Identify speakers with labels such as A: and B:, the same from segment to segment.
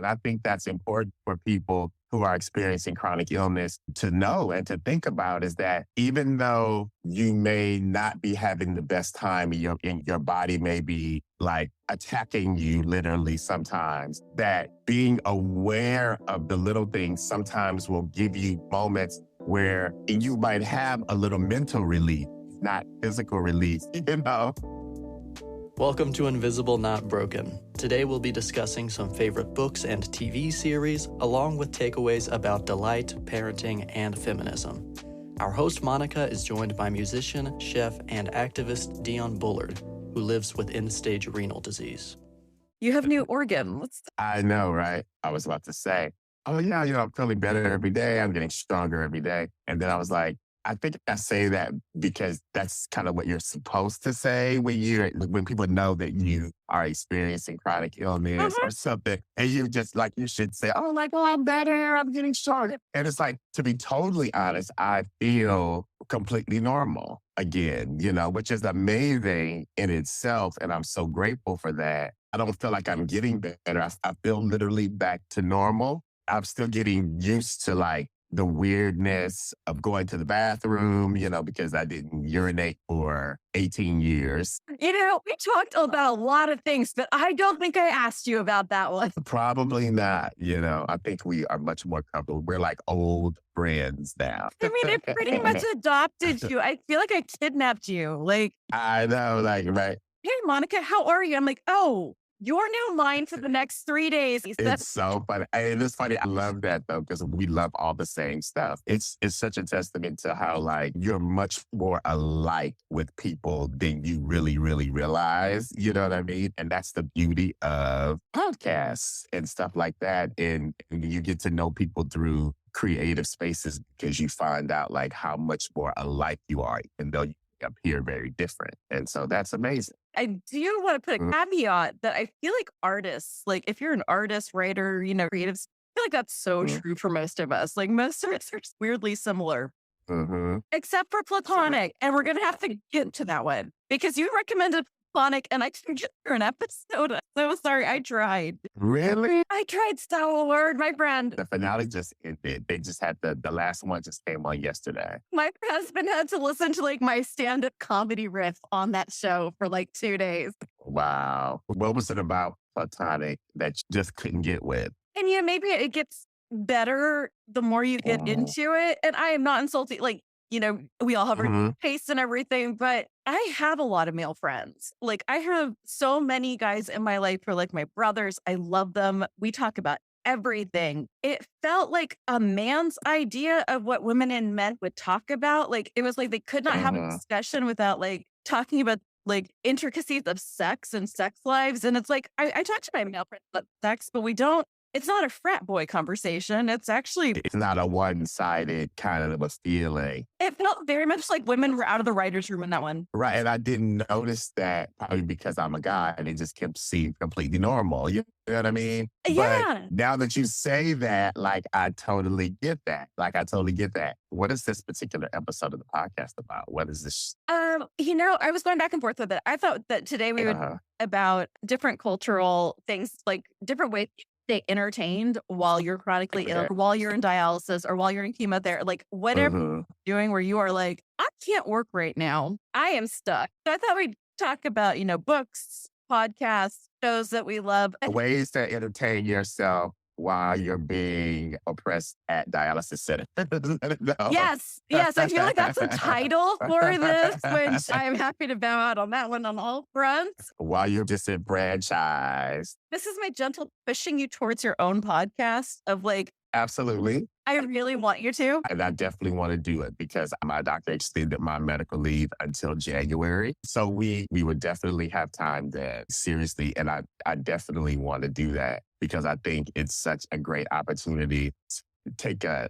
A: And I think that's important for people who are experiencing chronic illness to know and to think about is that even though you may not be having the best time, your body may be like attacking you literally sometimes, that being aware of the little things sometimes will give you moments where you might have a little mental relief, not physical relief, you know?
B: Welcome to Invisible Not Broken. Today we'll be discussing some favorite books and TV series, along with takeaways about delight, parenting, and feminism. Our host Monica is joined by musician, chef, and activist Dione Bullard, who lives with end-stage renal disease.
C: You have new organs.
A: I know, right? I was about to say, oh yeah, I'm feeling better every day. I'm getting stronger every day. And then I was like, I think I say that because that's kind of what you're supposed to say when people know that you are experiencing chronic illness or something. And you just like, you should say, oh, I'm better. I'm getting stronger. And it's like, to be totally honest, I feel completely normal again, which is amazing in itself. And I'm so grateful for that. I don't feel like I'm getting better. I feel literally back to normal. I'm still getting used to like the weirdness of going to the bathroom, because I didn't urinate for 18 years.
C: We talked about a lot of things, but I don't think I asked you about that one.
A: Probably not. I think we are much more comfortable. We're like old friends now.
C: I mean, I pretty much adopted you. I feel like I kidnapped you. Like,
A: I know, like, right.
C: Hey, Monica, how are you? I'm like, oh, you're now mine for the next 3 days.
A: It's so funny. And it's funny. I love that though, because we love all the same stuff. It's such a testament to how like you're much more alike with people than you really, really realize. You know what I mean? And that's the beauty of podcasts and stuff like that. And you get to know people through creative spaces because you find out like how much more alike you are, even though you appear very different. And so that's amazing.
C: I do want to put a caveat that I feel like artists, like if you're an artist, writer, creatives, I feel like that's so true for most of us. Like most of us are weirdly similar, except for Platonic. And we're going to have to get to that one because you recommended Platonic and I couldn't get through an episode. I'm so sorry. I tried.
A: Really?
C: I tried Star-Lord, my friend.
A: The finale just ended. They just had the last one just came on yesterday.
C: My husband had to listen to like my stand-up comedy riff on that show for like 2 days.
A: Wow. What was it about Platonic that you just couldn't get with?
C: And maybe it gets better the more you get into it. And I am not insulting, like, we all have our taste and everything, but I have a lot of male friends. Like I have so many guys in my life who are like my brothers. I love them. We talk about everything. It felt like a man's idea of what women and men would talk about. Like it was like they could not have a discussion without like talking about like intricacies of sex and sex lives. And it's like, I talk to my male friends about sex, but it's not a frat boy conversation. It's
A: not a one-sided kind of a feeling.
C: It felt very much like women were out of the writer's room in that one.
A: Right. And I didn't notice that probably because I'm a guy and it just kept seeming completely normal. You know what I mean?
C: Yeah.
A: But now that you say that, like, I totally get that. What is this particular episode of the podcast about? What is this?
C: I was going back and forth with it. I thought that today we would about different cultural things, like different ways stay entertained while you're chronically ill, or while you're in dialysis, or while you're in chemotherapy, like whatever you're doing where you are like, I can't work right now. I am stuck. So I thought we'd talk about, books, podcasts, shows that we love.
A: Ways to entertain yourself while you're being oppressed at dialysis center. No.
C: Yes. I feel like that's a title for this, which I'm happy to bow out on that one on all fronts.
A: While you're disenfranchised.
C: This is my gentle pushing you towards your own podcast of like,
A: absolutely.
C: I really want you to.
A: And I definitely want to do it because my doctor extended my medical leave until January. So we would definitely have time to seriously, and I definitely want to do that because I think it's such a great opportunity to take a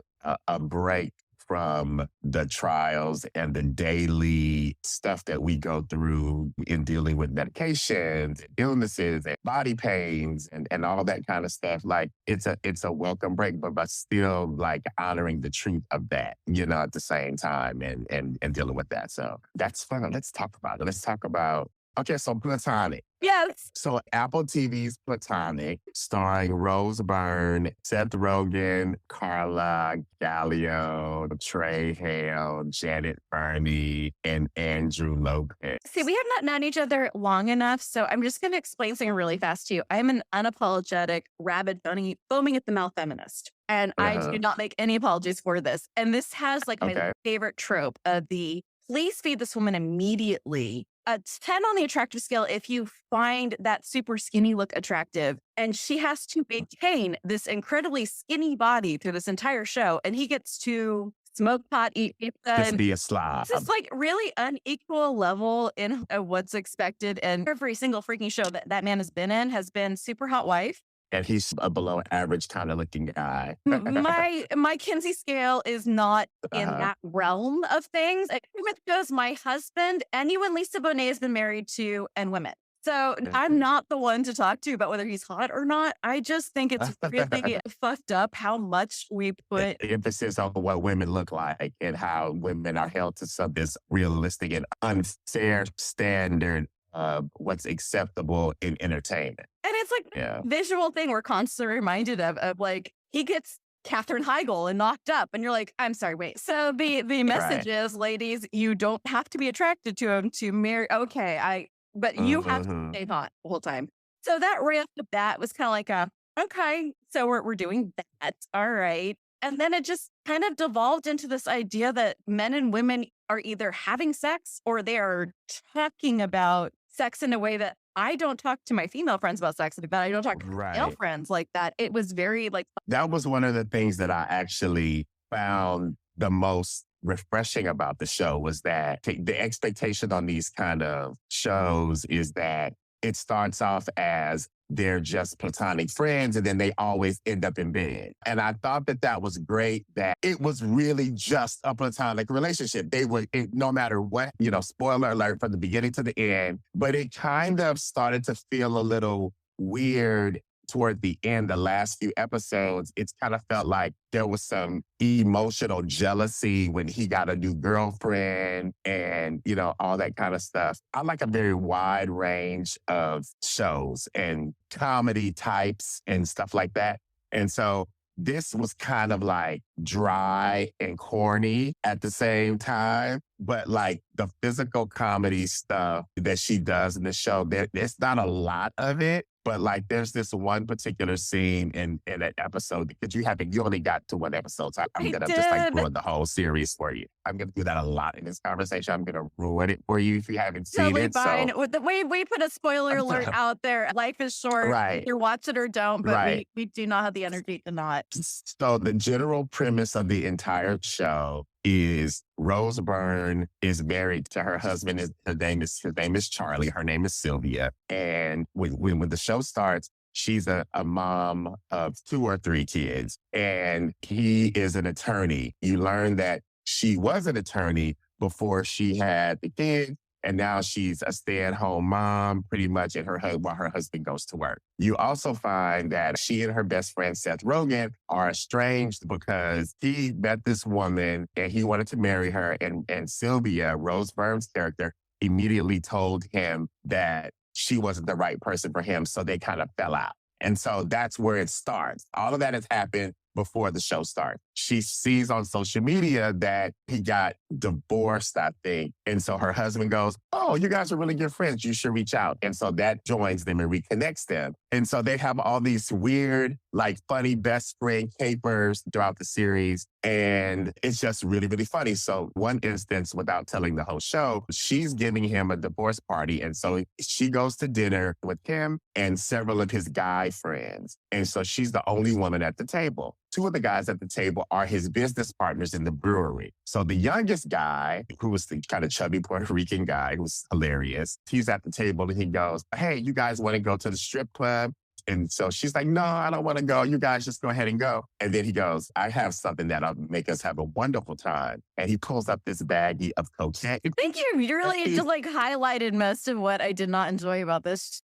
A: break from the trials and the daily stuff that we go through in dealing with medications, illnesses, and body pains, and all that kind of stuff. Like it's a welcome break, but still like honoring the truth of that, at the same time and dealing with that. So that's fun. Let's talk about it. Let's talk about Okay, so Platonic.
C: Yes.
A: So Apple TV's Platonic, starring Rose Byrne, Seth Rogen, Carla Gallion, Trey Hale, Janet Burney, and Andrew Lopez.
C: See, we have not known each other long enough, so I'm just going to explain something really fast to you. I'm an unapologetic, rabid, foaming at the mouth feminist, and I do not make any apologies for this. And this has like my favorite trope of the please feed this woman immediately. A 10 on the attractive scale if you find that super skinny look attractive. And she has to maintain this incredibly skinny body through this entire show. And he gets to smoke pot, eat pizza.
A: Just be a slob.
C: This is like really unequal level in what's expected. And every single freaking show that man has been in has been super hot wife.
A: And he's a below average kind of looking guy.
C: my Kinsey scale is not in that realm of things. It goes my husband and you and Lisa Bonet has been married to and women. So I'm not the one to talk to about whether he's hot or not. I just think it's really fucked up how much we put
A: emphasis on what women look like and how women are held to some this realistic and unfair standard of what's acceptable in entertainment.
C: And it's like a visual thing we're constantly reminded of like he gets Katherine Heigl and Knocked Up. And you're like, I'm sorry, wait. So the message is, ladies, you don't have to be attracted to him to marry. Okay, but you have to stay hot the whole time. So that right off the bat was kind of like okay, so we're doing that. All right. And then it just kind of devolved into this idea that men and women are either having sex or they are talking about sex in a way that I don't talk to my female friends about sex like that. I don't talk to my male friends like that. It was very like...
A: That was one of the things that I actually found the most refreshing about the show was that the expectation on these kind of shows is that it starts off as they're just platonic friends and then they always end up in bed. And I thought that was great, that it was really just a platonic relationship. They were, no matter what, spoiler alert from the beginning to the end, but it kind of started to feel a little weird toward the end, the last few episodes. It's kind of felt like there was some emotional jealousy when he got a new girlfriend and, all that kind of stuff. I like a very wide range of shows and comedy types and stuff like that. And so this was kind of like dry and corny at the same time, but like the physical comedy stuff that she does in the show, there's not a lot of it. But like, there's this one particular scene in that episode because you only got to one episode. So I'm going to just like ruin the whole series for you. I'm going to do that a lot in this conversation. I'm going to ruin it for you if you haven't seen it.
C: Fine. So, we put a spoiler alert out there. Life is short.
A: Right.
C: Either watch it or don't, but we do not have the energy to not.
A: So the general premise of the entire show is Rose Byrne is married to her husband. His name is Charlie. Her name is Sylvia. And when the show starts, she's a mom of 2 or 3 kids, and he is an attorney. You learn that she was an attorney before she had the kids, and now she's a stay-at-home mom, pretty much, while her husband goes to work. You also find that she and her best friend, Seth Rogen, are estranged because he met this woman and he wanted to marry her. And Sylvia, Rose Byrne's character, immediately told him that she wasn't the right person for him. So they kind of fell out. And so that's where it starts. All of that has happened before the show starts. She sees on social media that he got divorced, I think. And so her husband goes, oh, you guys are really good friends. You should reach out. And so that joins them and reconnects them. And so they have all these weird, like funny best friend capers throughout the series. And it's just really, really funny. So one instance, without telling the whole show, she's giving him a divorce party. And so she goes to dinner with him and several of his guy friends. And so she's the only woman at the table. 2 of the guys at the table are his business partners in the brewery. So the youngest guy, who was the kind of chubby Puerto Rican guy, who's hilarious, he's at the table and he goes, hey, you guys want to go to the strip club? And so she's like, no, I don't want to go. You guys just go ahead and go. And then he goes, I have something that'll make us have a wonderful time. And he pulls up this baggie of cocaine.
C: Thank you. You really just like highlighted most of what I did not enjoy about this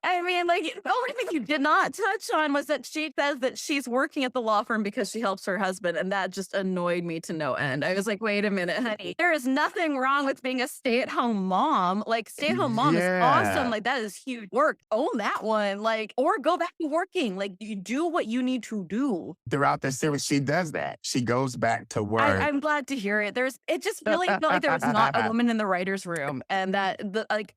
C: I mean, like, the only thing you did not touch on was that she says that she's working at the law firm because she helps her husband. And that just annoyed me to no end. I was like, wait a minute, honey. There is nothing wrong with being a stay-at-home mom. Like, stay-at-home mom is awesome.
A: Yeah.
C: Like, that is huge work. Own that one. Like, or go back to working. Like, you do what you need to do.
A: Throughout the series, she does that. She goes back to work.
C: I'm glad to hear it. It just really felt like there was not a woman in the writer's room. And that,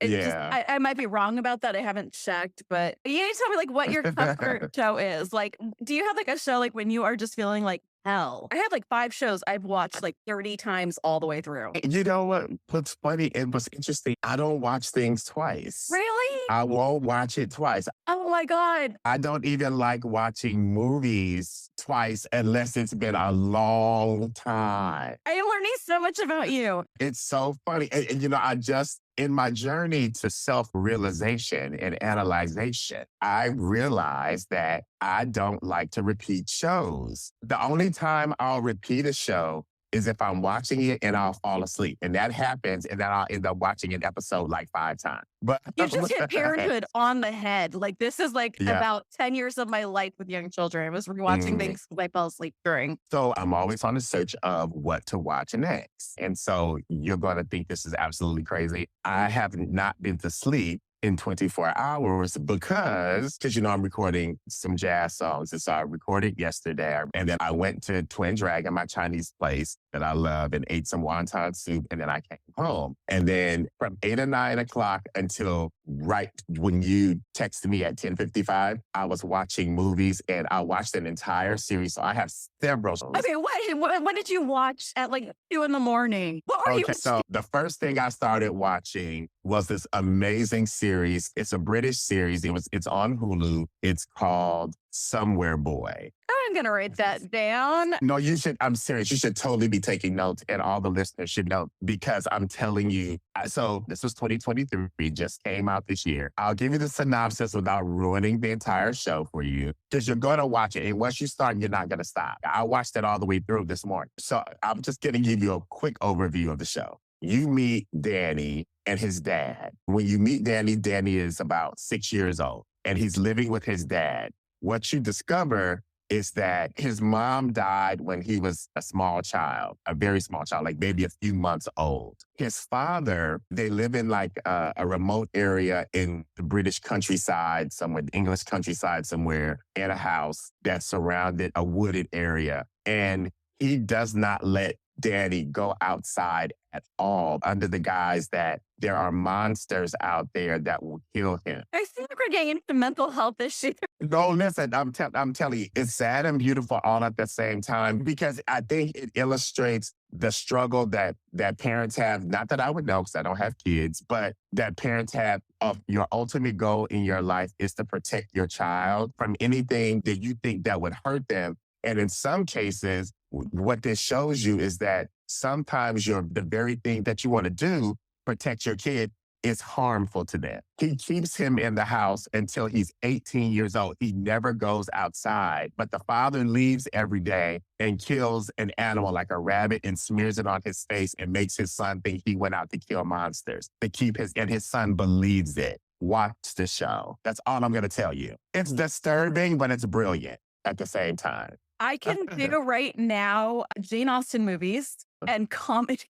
A: Yeah.
C: I might be wrong about that. I haven't checked, but you need to tell me like what your comfort show is. Like, do you have like a show like when you are just feeling like hell? I have like 5 shows I've watched like 30 times all the way through.
A: You know what? What's funny and what's interesting, I don't watch things twice.
C: Really?
A: I won't watch it twice.
C: Oh my God.
A: I don't even like watching movies twice unless it's been a long time.
C: I am learning so much about you.
A: It's so funny. And I just, in my journey to self-realization and analyzation, I realized that I don't like to repeat shows. The only time I'll repeat a show is if I'm watching it and I'll fall asleep. And that happens, and then I'll end up watching an episode like 5 times. But
C: You just hit parenthood on the head. Like, this is like
A: Yeah.
C: about 10 years of my life with young children. I was rewatching things I fell asleep during.
A: So I'm always on the search of what to watch next. And so you're going to think this is absolutely crazy. I have not been to sleep in 24 hours because I'm recording some jazz songs. And so I recorded yesterday. And then I went to Twin Dragon, my Chinese place that I love, and ate some wonton soup. And then I came home. And then from 8 or 9 o'clock until right when you texted me at 10:55, I was watching movies, and I watched an entire series. So I have several.
C: Okay, what did you watch at like 2 in the morning? What were you?
A: Okay, so the first thing I started watching was this amazing series. It's a British series. It's on Hulu. It's called Somewhere Boy.
C: I'm gonna write that down.
A: No, you should. I'm serious. You should totally be taking notes, and all the listeners should know, because I'm telling you. So this was 2023, just came out this year. I'll give you the synopsis without ruining the entire show for you, because you're going to watch it. And once you start, you're not going to stop. I watched it all the way through this morning. So I'm just going to give you a quick overview of the show. You meet Danny and his dad. When you meet Danny, Danny is about 6 years old, and he's living with his dad. What you discover is that his mom died when he was a small child, a very small child, like maybe a few months old. His father, they live in like a remote area in the British countryside, somewhere, the English countryside somewhere, in a house that surrounded a wooded area. And he does not let Danny go outside at all, under the guise that there are monsters out there that will kill him.
C: I think we're getting into mental health issues.
A: No, listen, I'm telling you, it's sad and beautiful all at the same time, because I think it illustrates the struggle that parents have. Not that I would know, because I don't have kids, but that parents have of your ultimate goal in your life is to protect your child from anything that you think that would hurt them. And in some cases, what this shows you is that sometimes the very thing that you want to do, protect your kid, is harmful to them. He keeps him in the house until he's 18 years old. He never goes outside, but the father leaves every day and kills an animal like a rabbit and smears it on his face and makes his son think he went out to kill monsters to keep and his son believes it. Watch the show. That's all I'm going to tell you. It's disturbing, but it's brilliant at the same time.
C: I can do right now Jane Austen movies and comedy.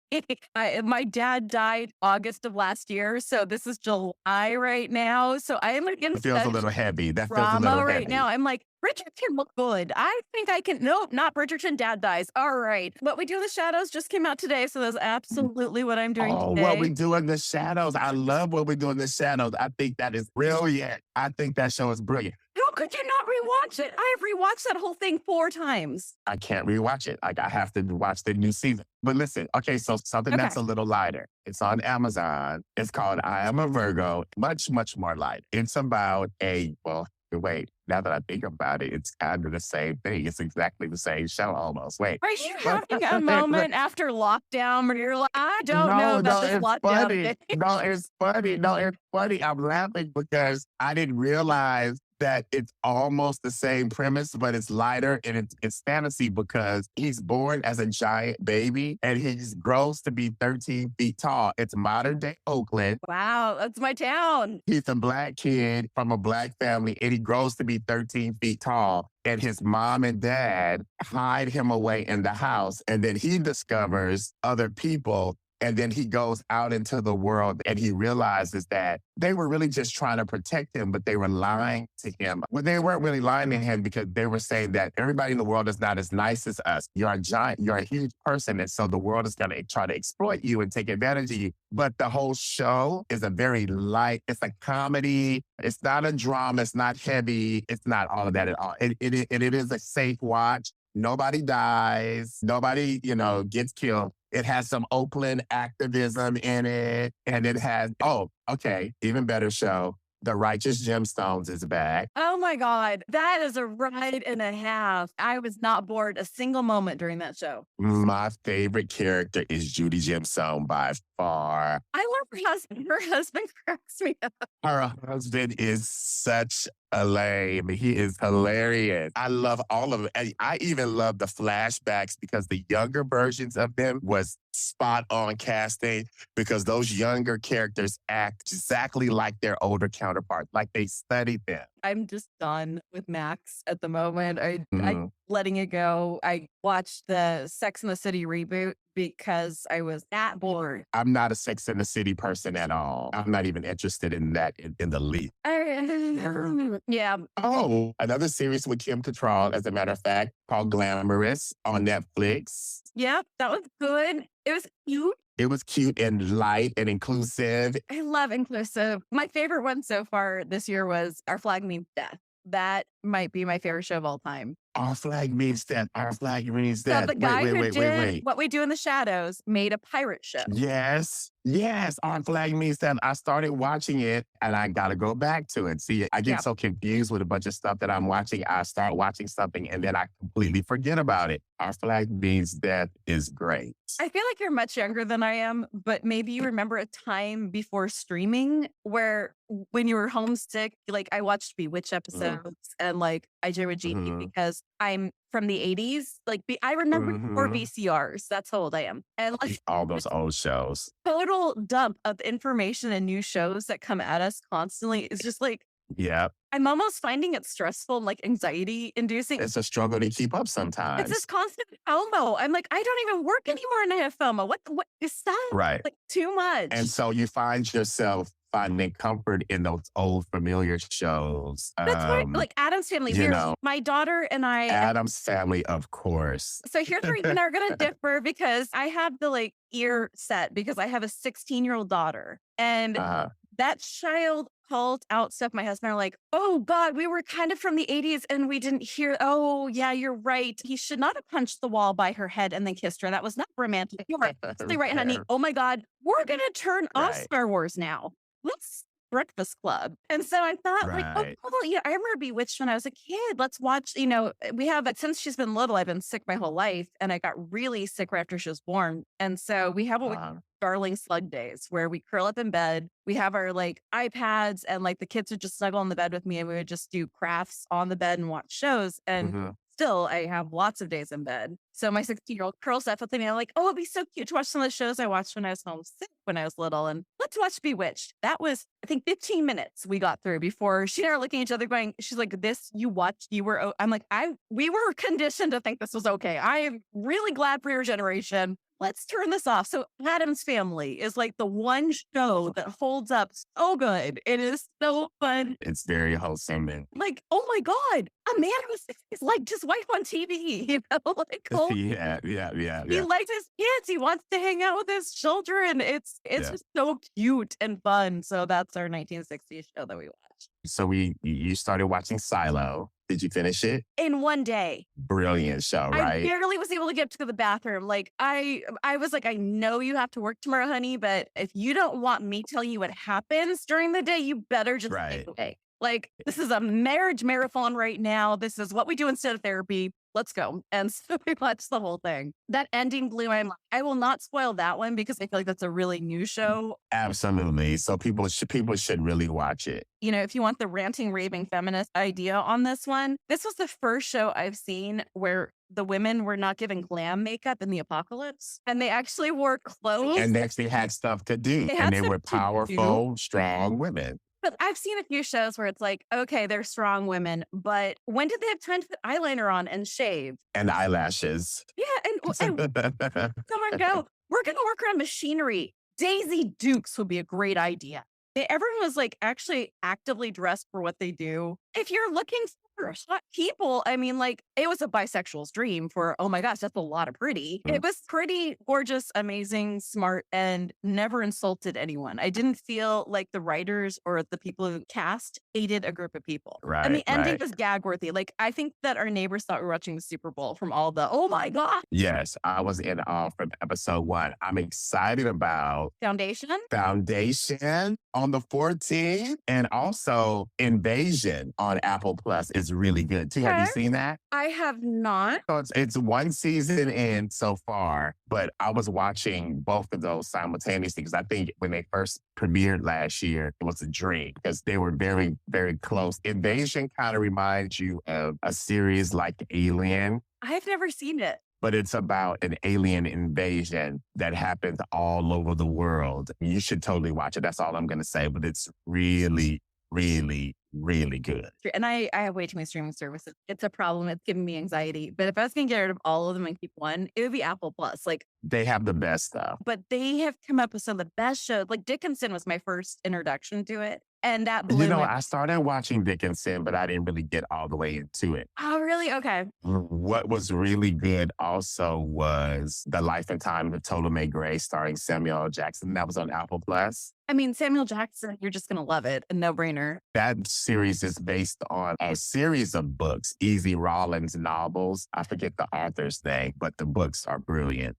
C: My dad died August of last year, so this is July right now. So I am like in
A: It feels a
C: such
A: little heavy. That feels a
C: drama
A: little
C: right
A: heavy.
C: now. I'm like, Bridgerton look good. I think I can. Nope, not Bridgerton. Dad dies. All right. What We Do in the Shadows just came out today, so that's absolutely what I'm doing
A: Oh,
C: today.
A: What We Do in the Shadows. I love What We Do in the Shadows. I think that is brilliant. I think that show is brilliant.
C: How could you not rewatch it? I have rewatched that whole thing 4 times.
A: I can't rewatch it. Like, I have to watch the new season. But listen, okay, so something that's a little lighter. It's on Amazon. It's called I Am a Virgo. Much, much more light. It's about wait, now that I think about it, it's kind of the same thing. It's exactly the same show almost. Wait.
C: Are you having a moment after lockdown where you're like, I don't know about this lockdown
A: funny.
C: thing?
A: No, it's funny. No, it's funny. I'm laughing because I didn't realize that it's almost the same premise, but it's lighter and it's fantasy because he's born as a giant baby and he just grows to be 13 feet tall. It's modern day Oakland.
C: Wow, that's my town.
A: He's a black kid from a black family and he grows to be 13 feet tall. And his mom and dad hide him away in the house. And then he discovers other people. And then he goes out into the world and he realizes that they were really just trying to protect him, but they were lying to him. Well, they weren't really lying to him because they were saying that everybody in the world is not as nice as us. You're a giant, you're a huge person. And so the world is going to try to exploit you and take advantage of you. But the whole show is a very light, it's a comedy. It's not a drama. It's not heavy. It's not all of that at all. It is a safe watch. Nobody dies. Nobody, gets killed. It has some Oakland activism in it. And it has, even better show. The Righteous Gemstones is back.
C: Oh my God. That is a ride and a half. I was not bored a single moment during that show.
A: My favorite character is Judy Gemstone by far.
C: I love her husband. Her husband cracks me up.
A: Her husband is such a lame. He is hilarious. I love all of it. I even love the flashbacks because the younger versions of them was spot on casting because those younger characters act exactly like their older counterparts, like they studied them.
C: I'm just done with Max at the moment. I'm letting it go. I watched the Sex and the City reboot because I was that bored.
A: I'm not a Sex and the City person at all. I'm not even interested in that in the least.
C: Yeah.
A: Oh, another series with Kim Cattrall, as a matter of fact, called Glamorous on Netflix.
C: Yeah, that was good. It was cute.
A: It was cute and light and inclusive.
C: I love inclusive. My favorite one so far this year was Our Flag Means Death. That might be my favorite show of all time.
A: Our Flag Means Death. Our Flag Means Death.
C: So the guy who did What We Do in the Shadows made a pirate show.
A: Yes. Our Flag Means Death. I started watching it and I got to go back to it. See, I get so confused with a bunch of stuff that I'm watching. I start watching something and then I completely forget about it. Our Flag Means Death is great.
C: I feel like you're much younger than I am, but maybe you remember a time before streaming where when you were homesick, like I watched Bewitched episodes and like I J with Genie because I'm from the 80s. Like I remember before VCRs. That's how old I am. And like
A: all those old shows.
C: Total dump of information and new shows that come at us constantly is just like, I'm almost finding it stressful and like anxiety inducing.
A: It's a struggle to keep up sometimes.
C: It's this constant FOMO. I'm like, I don't even work anymore and I have FOMO. What is that?
A: Right.
C: Like too much.
A: And so you find yourself finding comfort in those old familiar shows.
C: That's right. Like Addams Family. My daughter and I.
A: Addams Family, of course.
C: So here's where we are going to differ because I have the like ear set because I have a 16-year-old daughter. And that child called out stuff. My husband are like, oh God, we were kind of from the 80s and we didn't hear. Oh yeah, you're right. He should not have punched the wall by her head and then kissed her. That was not romantic. You're right. Absolutely right, honey. Oh my God, we're going to turn off Star Wars now. Let's Breakfast Club. And so I thought like, I remember Bewitched when I was a kid. Let's watch, we have, since she's been little, I've been sick my whole life and I got really sick right after she was born. And so we have what we call Darling Slug Days where we curl up in bed. We have our like iPads and like the kids would just snuggle on the bed with me and we would just do crafts on the bed and watch shows. And still, I have lots of days in bed. So my 16-year-old curls up with me. I'm like, oh, it'd be so cute to watch some of the shows I watched when I was homesick when I was little. And let's watch Bewitched. That was, I think, 15 minutes we got through before she and I were looking at each other going, she's like, this you watched, I'm like, we were conditioned to think this was okay. I am really glad for your generation. Let's turn this off. So Addams Family is like the one show that holds up so good. It is so fun.
A: It's very wholesome.
C: Like, oh my God, a man who's like his wife on TV. Like,
A: yeah.
C: He likes his kids. He wants to hang out with his children. It's just so cute and fun. So that's our 1960s show that we watch.
A: So you started watching Silo. Did you finish it?
C: In one day.
A: Brilliant show, right?
C: I barely was able to get to the bathroom. Like I was like, I know you have to work tomorrow, honey, but if you don't want me telling you what happens during the day, you better just take away. Like this is a marriage marathon right now. This is what we do instead of therapy. let's go. And so we watched the whole thing. That ending blew my mind. I will not spoil that one because I feel like that's a really new show.
A: Absolutely. So people should really watch it.
C: You know, if you want the ranting, raving feminist idea on this one, this was the first show I've seen where the women were not given glam makeup in the apocalypse and they actually wore clothes.
A: And they actually had stuff to do. And they were powerful, strong women.
C: But I've seen a few shows where it's like, okay, they're strong women, but when did they have time to put eyeliner on and shave?
A: And eyelashes.
C: Yeah, and someone go, we're going to work around machinery. Daisy Dukes would be a great idea. Everyone was like actually actively dressed for what they do. If you're looking for hot people, I mean, like it was a bisexual's dream for, oh my gosh, that's a lot of pretty. It was pretty gorgeous, amazing, smart, and never insulted anyone. I didn't feel like the writers or the people who cast hated a group of people.
A: Right.
C: And the ending was gag worthy. Like I think that our neighbors thought we were watching the Super Bowl from all the, oh my God.
A: Yes, I was in awe from episode 1. I'm excited about
C: Foundation
A: on the 14th, and also Invasion on Apple Plus is really good too. Have you seen that?
C: I have not.
A: So it's one season in so far, but I was watching both of those simultaneously because I think when they first premiered last year, it was a dream because they were very, very close. Invasion kind of reminds you of a series like Alien.
C: I've never seen it.
A: But it's about an alien invasion that happens all over the world. You should totally watch it. That's all I'm going to say. But it's really, really, really good.
C: And I have way too many streaming services. It's a problem. It's giving me anxiety. But if I was going to get rid of all of them and keep one, it would be Apple Plus. Like
A: they have the best stuff.
C: But they have come up with some of the best shows. Like Dickinson was my first introduction to it. And that blew
A: I started watching Dickinson, but I didn't really get all the way into it.
C: Oh, really? Okay.
A: What was really good also was The Life and Time of Ptolemy Gray starring Samuel L. Jackson. That was on Apple Plus.
C: I mean, Samuel Jackson, you're just going to love it. A no-brainer.
A: That series is based on a series of books, Easy Rawlins novels. I forget the author's name, but the books are brilliant.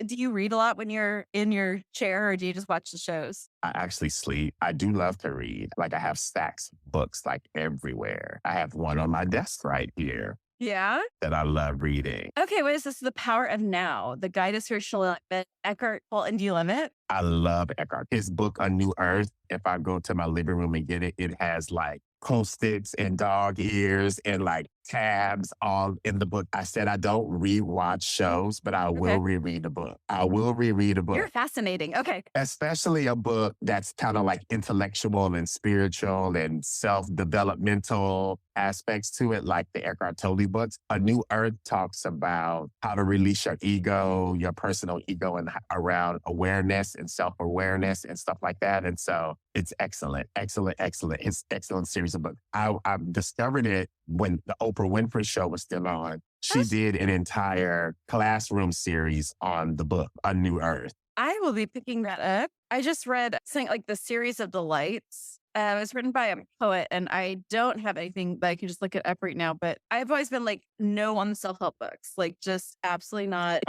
C: Do you read a lot when you're in your chair or do you just watch the shows?
A: I actually sleep. I do love to read. Like I have stacks of books like everywhere. I have one on my desk right here.
C: Yeah?
A: That I love reading.
C: Okay, what is this? The Power of Now, the guide to spiritual enlightenment. Eckhart Tolle, and do you love it?
A: I love Eckhart. His book, A New Earth, if I go to my living room and get it, it has like Post-its and dog ears and like tabs all in the book. I said I don't rewatch shows, but I will reread a book. I will reread a book.
C: You're fascinating. Okay.
A: Especially a book that's kind of like intellectual and spiritual and self-developmental aspects to it, like the Eckhart Tolle books. A New Earth talks about how to release your ego, your personal ego, and around awareness and self-awareness and stuff like that. And so it's excellent, excellent, excellent. It's an excellent series of books. I discovered it when the Oprah Winfrey Show was still on. She did an entire classroom series on the book, A New Earth.
C: I will be picking that up. I just read something like The Series of Delights. It was written by a poet, and I don't have anything that I can just look it up right now, but I've always been like, no on the self-help books, like just absolutely not.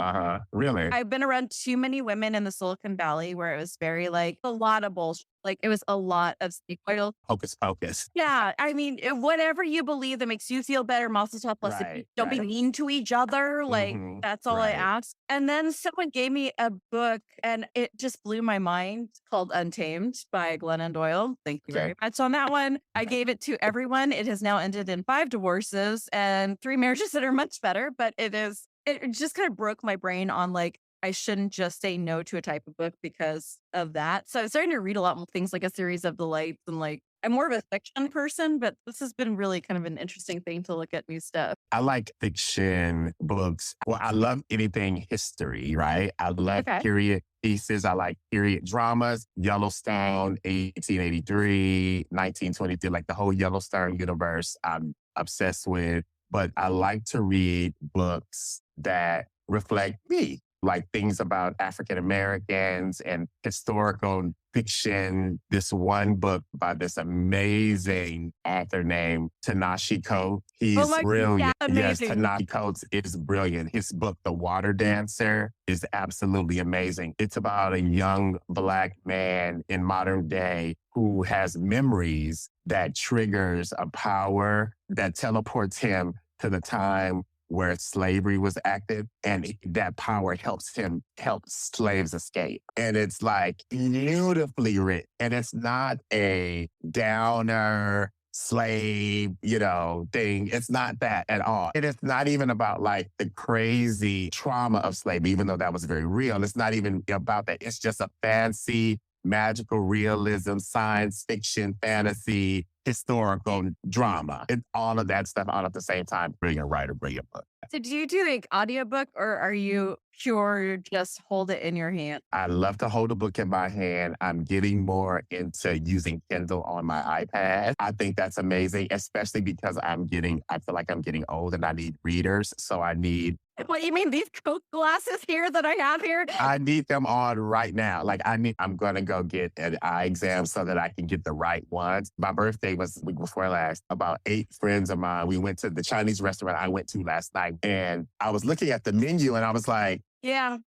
A: Really?
C: I've been around too many women in the Silicon Valley where it was very like a lot of bullshit. Like it was a lot of snake oil.
A: Hocus pocus.
C: Yeah. I mean, whatever you believe that makes you feel better, muscle tough, don't be mean to each other. Like that's all I ask. And then someone gave me a book and it just blew my mind called Untamed by Glennon Doyle. Thank you very much on that one. I gave it to everyone. It has now ended in 5 divorces and 3 marriages that are much better, but it just kind of broke my brain on like, I shouldn't just say no to a type of book because of that. So I'm starting to read a lot more things like A Series of Delights and like, I'm more of a fiction person, but this has been really kind of an interesting thing to look at new stuff.
A: I like fiction books. Well, I love anything history, right? I love period pieces. I like period dramas. Yellowstone, 1883, 1923, like the whole Yellowstone universe I'm obsessed with. But I like to read books that reflect me, like things about African Americans and historical fiction. This one book by this amazing author named Ta-Nehisi Coates. He's brilliant. Yes, Ta-Nehisi Coates is brilliant. His book, The Water Dancer, is absolutely amazing. It's about a young Black man in modern day who has memories that triggers a power that teleports him to the time where slavery was active, and that power helps him help slaves escape. And it's like beautifully written. And it's not a downer slave, thing. It's not that at all. It is not even about like the crazy trauma of slavery, even though that was very real. It's not even about that. It's just a fancy, magical realism, science fiction, fantasy, historical drama. It's all of that stuff all at the same time. Brilliant writer, brilliant book.
C: So do you do like audiobook or are you pure just hold it in your hand?
A: I love to hold a book in my hand. I'm getting more into using Kindle on my iPad. I think that's amazing, especially because I feel like I'm getting old and I need readers. So I need
C: What, you mean these Coke glasses here that I have here?
A: I need them on right now. Like I'm going to go get an eye exam so that I can get the right ones. My birthday was the week before last. About 8 friends of mine, we went to the Chinese restaurant I went to last night. And I was looking at the menu and I was like,
C: yeah.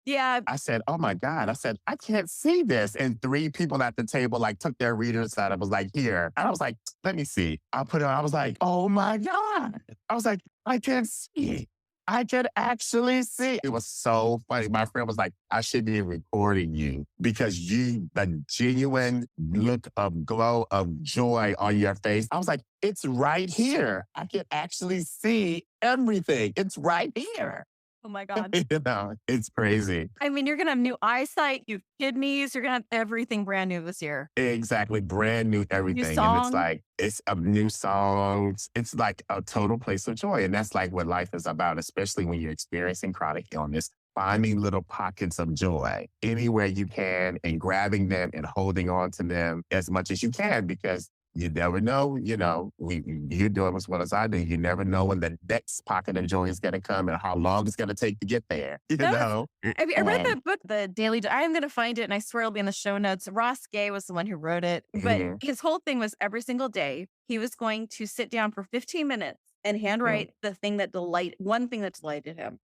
A: I said, oh my God. I said, I can't see this. And 3 people at the table like took their readers out. I was like, here. And I was like, let me see. I put it on. I was like, oh my God. I was like, I can't see. I could actually see. It was so funny. My friend was like, I should be recording you because the genuine look of glow of joy on your face. I was like, it's right here. I can actually see everything. It's right here.
C: Oh my God.
A: It's crazy.
C: I mean, you're going to have new eyesight, new kidneys. You're going to have everything brand new this year.
A: Exactly. Brand new everything.
C: New
A: And
C: song.
A: it's like, it's a new songs. It's like a total place of joy. And that's like what life is about, especially when you're experiencing chronic illness. Finding little pockets of joy anywhere you can and grabbing them and holding on to them as much as you can because you never know, you do it as well as I do. You never know when the next pocket of joy is going to come and how long it's going to take to get there.
C: I read that book, The Daily. I'm going to find it, and I swear it'll be in the show notes. Ross Gay was the one who wrote it, but his whole thing was every single day he was going to sit down for 15 minutes and handwrite one thing that delighted him.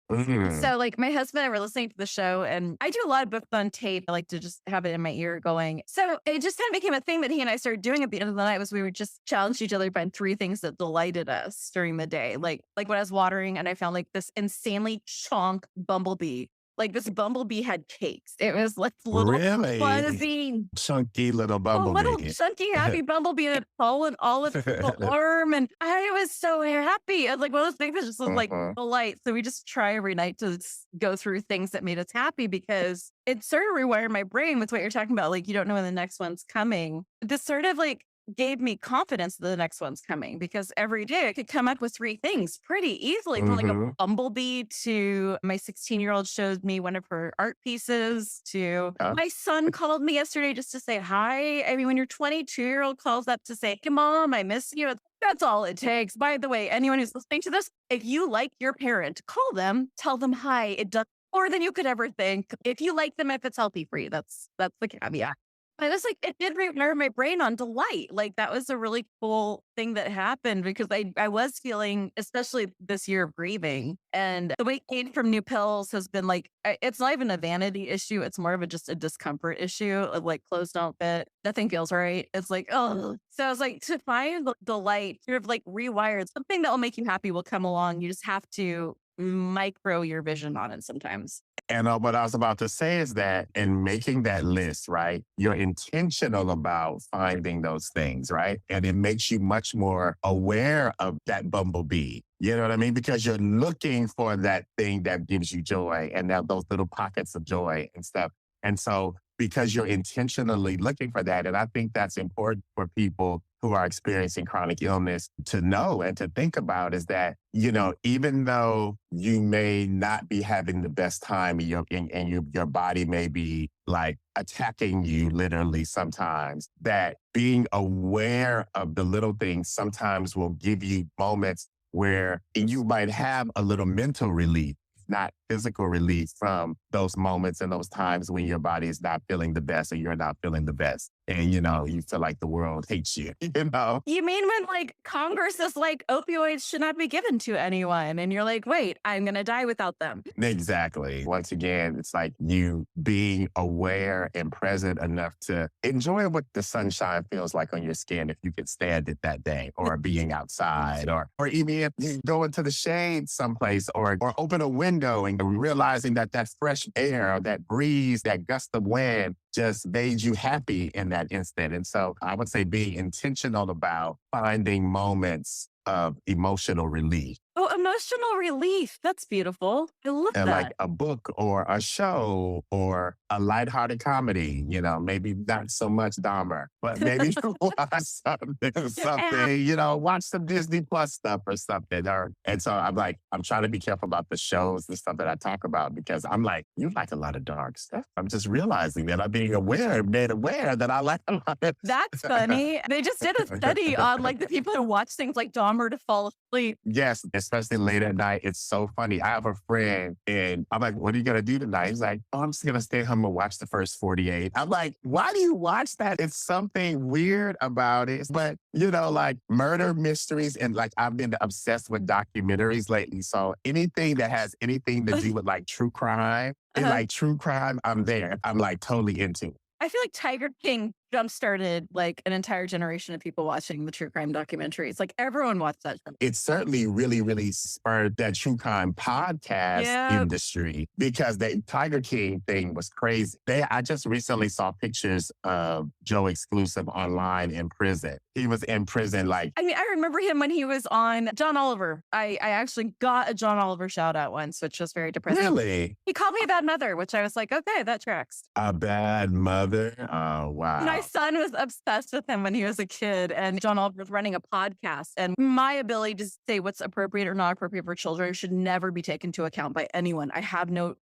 C: So like my husband and I were listening to the show and I do a lot of books on tape. I like to just have it in my ear going. So it just kind of became a thing that he and I started doing at the end of the night was we would just challenge each other to find 3 things that delighted us during the day. Like when I was watering and I found like this insanely chonk bumblebee. Like this bumblebee had cakes. It was like little fuzzy,
A: chunky little bumblebee.
C: Little chunky happy bumblebee and all its little arm. And I was so happy. I was like one of those things that just was like delight. So we just try every night to go through things that made us happy because it sort of rewired my brain with what you're talking about. Like you don't know when the next one's coming. This sort of like gave me confidence that the next one's coming because every day I could come up with 3 things pretty easily from like a bumblebee to my 16-year-old showed me one of her art pieces to my son called me yesterday just to say hi. I mean, when your 22-year-old calls up to say, hey, Mom, I miss you. That's all it takes. By the way, anyone who's listening to this, if you like your parent, call them, tell them hi. It does more than you could ever think. If you like them, if it's healthy for you, that's the caveat. I was like, it did rewire my brain on delight. Like that was a really cool thing that happened because I was feeling, especially this year of grieving. And the weight gain from new pills has been like, it's not even a vanity issue. It's more of just a discomfort issue of like clothes don't fit. Nothing feels right. It's like, oh. So I was like, to find the delight, sort of like rewired, something that will make you happy will come along. You just have to micro your vision on it sometimes.
A: And what I was about to say is that in making that list, right, you're intentional about finding those things, right? And it makes you much more aware of that bumblebee. You know what I mean? Because you're looking for that thing that gives you joy and those little pockets of joy and stuff. And so because you're intentionally looking for that, and I think that's important for people who are experiencing chronic illness to know and to think about is that, even though you may not be having the best time and your body may be like attacking you literally sometimes, that being aware of the little things sometimes will give you moments where you might have a little mental relief, not physical relief from those moments and those times when your body is not feeling the best or you're not feeling the best. And, you feel like the world hates you,
C: You mean when like Congress is like opioids should not be given to anyone? And you're like, wait, I'm going to die without them.
A: Exactly. Once again, it's like you being aware and present enough to enjoy what the sunshine feels like on your skin if you could stand it that day, or being outside, or even if you go into the shade someplace, or open a window and realizing that fresh air, that breeze, that gust of wind just made you happy in that instant. And so I would say being intentional about finding moments of emotional relief.
C: Oh, emotional relief. That's beautiful. I love
A: And
C: that.
A: like a book or a show or a lighthearted comedy, maybe not so much DAHMER, but maybe watch something, watch some Disney Plus stuff or something. And so I'm trying to be careful about the shows and stuff that I talk about, because I'm like, you like a lot of dark stuff. I'm just realizing that I'm being made aware that I like a lot of
C: That's funny. They just did a study on like the people who watch things like DAHMER to fall asleep.
A: Yes, especially late at night. It's so funny. I have a friend and I'm like, what are you going to do tonight? He's like, oh, I'm just going to stay home and watch the first 48. I'm like, why do you watch that? It's something weird about it. But, like murder mysteries, and like I've been obsessed with documentaries lately. So anything that has anything to do with like true crime and like true crime, I'm there. I'm like totally into it.
C: I feel like Tiger King jump-started like an entire generation of people watching the true crime documentaries. Like everyone watched that show.
A: It certainly really, really spurred that true crime podcast industry, because the Tiger King thing was crazy. I just recently saw pictures of Joe Exclusive online in prison. He was in prison I
C: remember him when he was on John Oliver. I actually got a John Oliver shout out once, which was very depressing.
A: Really?
C: He called me a bad mother, which I was like, okay, that tracks.
A: A bad mother? Oh, wow.
C: My son was obsessed with him when he was a kid, and John Oliver was running a podcast. And my ability to say what's appropriate or not appropriate for children should never be taken into account by anyone. I have no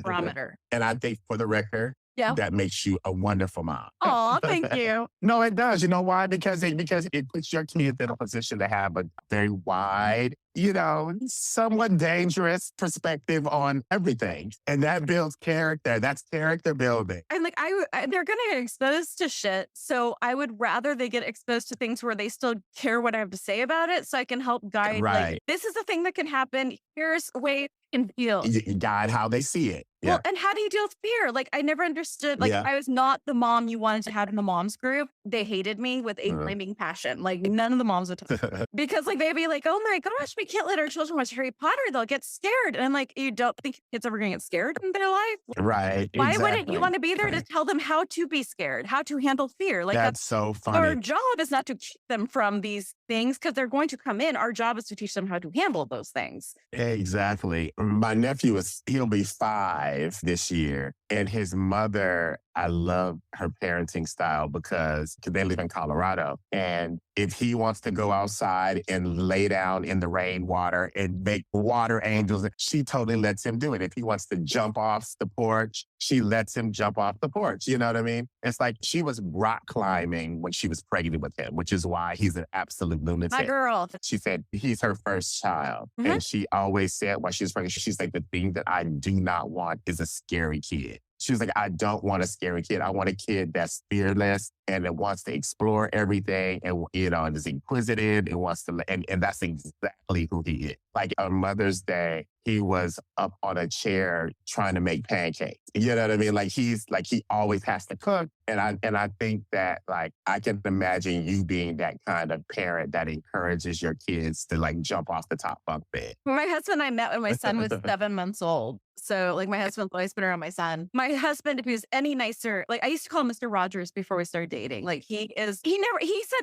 C: barometer.
A: And I think, for the record, that makes you a wonderful mom.
C: Oh, thank you.
A: No, it does. You know why? Because it puts your kids in a position to have a very wide, somewhat dangerous perspective on everything. And that builds character. That's character building.
C: And like, they're going to get exposed to shit. So I would rather they get exposed to things where they still care what I have to say about it, so I can help guide.
A: Right.
C: Like, this is the thing that can happen. Here's a way you can feel.
A: You guide how they see it. Yeah.
C: Well, and how do you deal with fear? Like, I never understood. Like, I was not the mom you wanted to have in the moms group. They hated me with a flaming passion. Like, none of the moms would talk. Because, like, they'd be like, oh my gosh, we can't let our children watch Harry Potter. They'll get scared. And I'm like, you don't think kids ever going to get scared in their life?
A: Right.
C: Why wouldn't you want to be there to tell them how to be scared, how to handle fear? Like,
A: that's so funny.
C: Our job is not to keep them from these things, because they're going to come in. Our job is to teach them how to handle those things.
A: Exactly. My nephew he'll be 5 this year. And his mother, I love her parenting style because they live in Colorado. And if he wants to go outside and lay down in the rainwater and make water angels, she totally lets him do it. If he wants to jump off the porch, she lets him jump off the porch. You know what I mean? It's like she was rock climbing when she was pregnant with him, which is why he's an absolute lunatic.
C: My girl.
A: She said he's her first child. Mm-hmm. And she always said while she was pregnant, she's like, the thing that I do not want is a scary kid. She was like, I don't want a scary kid. I want a kid that's fearless and that wants to explore everything and, and is inquisitive and wants to, and that's exactly who he is. Like on Mother's Day, he was up on a chair trying to make pancakes. You know what I mean? Like he always has to cook. And I think that like, I can imagine you being that kind of parent that encourages your kids to like jump off the top bunk bed.
C: My husband and I met when my son was 7 months old. So like my husband's always been around my son. My husband, if he was any nicer, like I used to call him Mr. Rogers before we started dating. Like he said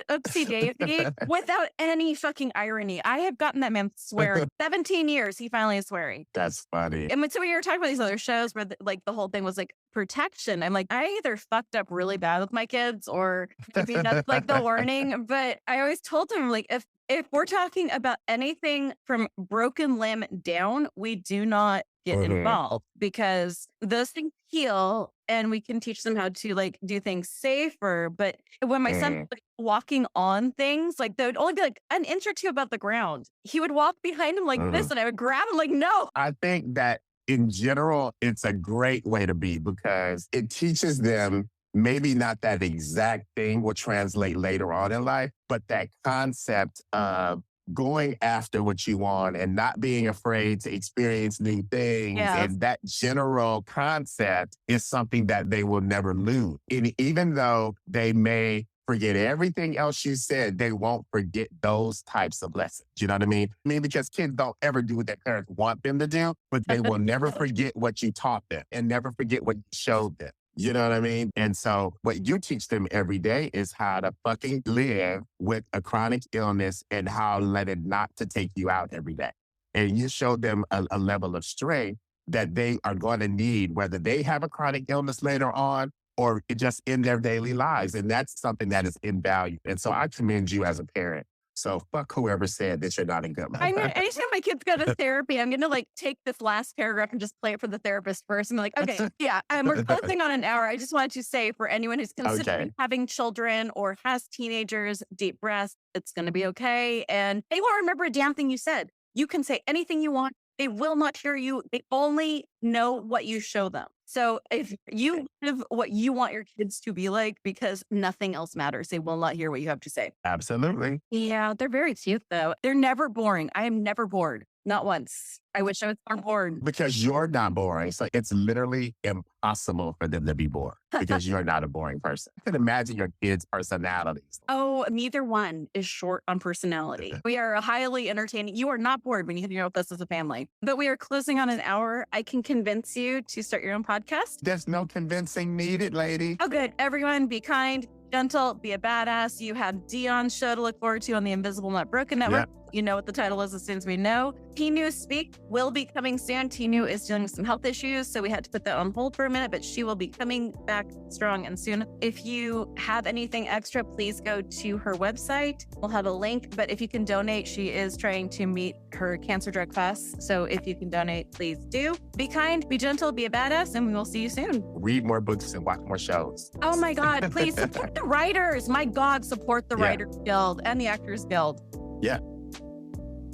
C: oopsie daisy without any fucking irony. I have gotten that man swearing. 17 years, he finally is swearing.
A: That's funny.
C: And so when you were talking about these other shows where the whole thing was like protection, I'm like, I either fucked up really bad with my kids or maybe that's like the warning. But I always told him like, if we're talking about anything from broken limb down, we do not get involved, because those things heal and we can teach them how to like do things safer. But when my son was like, walking on things, like they would only be like an inch or two above the ground. He would walk behind him like this and I would grab him like, no.
A: I think that in general, it's a great way to be because it teaches them maybe not that exact thing will translate later on in life, but that concept of going after what you want and not being afraid to experience new things.
C: Yes.
A: And that general concept is something that they will never lose. And even though they may forget everything else you said, they won't forget those types of lessons. You know what I mean? Because kids don't ever do what their parents want them to do, but they will never forget what you taught them and never forget what you showed them. You know what I mean? And so what you teach them every day is how to fucking live with a chronic illness and how let it not to take you out every day. And you show them a level of strength that they are going to need, whether they have a chronic illness later on or just in their daily lives. And that's something that is invaluable. And so I commend you as a parent. So fuck whoever said that you're not a good mom.
C: I know anytime my kids go to therapy, I'm going to like take this last paragraph and just play it for the therapist first. I'm like, okay, yeah, we're closing on an hour. I just wanted to say for anyone who's considering having children or has teenagers, deep breaths, it's going to be okay. And they won't remember a damn thing you said. You can say anything you want. They will not hear you. They only know what you show them. So if you live what you want your kids to be like, because nothing else matters, they will not hear what you have to say.
A: Absolutely.
C: Yeah, they're very cute though. They're never boring. I am never bored. Not once. I wish I was more bored.
A: Because you're not boring. So it's literally impossible for them to be bored because you're not a boring person. I can imagine your kids' personalities.
C: Oh, neither one is short on personality. We are highly entertaining. You are not bored when you hang out with us as a family. But we are closing on an hour. I can convince you to start your own podcast.
A: There's no convincing needed, lady.
C: Oh, good. Everyone, be kind, gentle, be a badass. You have Dion's show to look forward to on the Invisible Not Broken Network. Yep. You know what the title is as soon as we know. Tinu Speak will be coming soon. Tinu is dealing with some health issues, so we had to put that on hold for a minute, but she will be coming back strong and soon. If you have anything extra, please go to her website. We'll have a link, but if you can donate, she is trying to meet her cancer drug costs. So if you can donate, please do. Be kind, be gentle, be a badass, and we will see you soon.
A: Read more books and watch more shows.
C: Oh my God, please support the writers. My God, support the Writers Guild and the Actors Guild.
A: Yeah.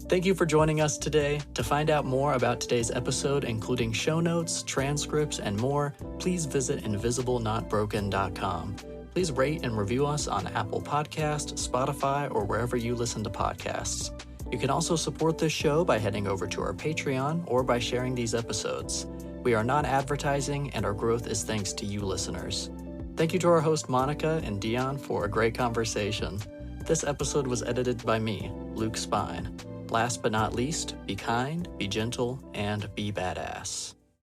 B: Thank you for joining us today. To find out more about today's episode, including show notes, transcripts, and more, please visit invisiblenotbroken.com. Please rate and review us on Apple Podcasts, Spotify, or wherever you listen to podcasts. You can also support this show by heading over to our Patreon or by sharing these episodes. We are not advertising, and our growth is thanks to you listeners. Thank you to our host Monica and Dion for a great conversation. This episode was edited by me, Luke Spine. Last but not least, be kind, be gentle, and be badass.